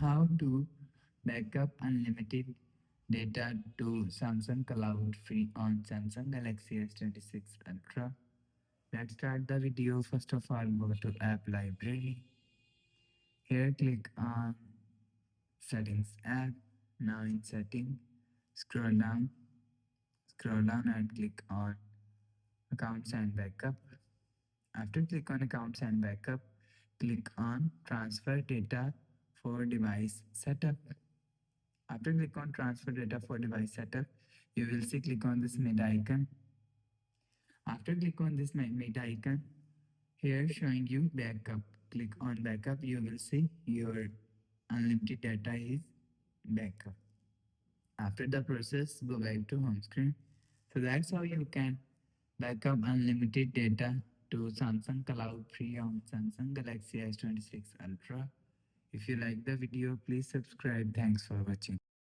how to backup unlimited data to Samsung Cloud free on Samsung Galaxy S26 Ultra. Let's start the video. First of all, go to App Library. Here, click on Settings app. Now in Setting, scroll down, and click on Accounts and Backup. After click on Accounts and Backup, click on Transfer Data for Device Setup. After click on Transfer Data for Device Setup, you will see click on this mid icon. After click on this mid icon, here showing you Backup. Click on Backup, you will see your unlimited data is backup. After the process, go back to home screen. So that's how you can backup unlimited data to Samsung Cloud Free on Samsung Galaxy S26 Ultra. If you like the video, please subscribe. Thanks for watching.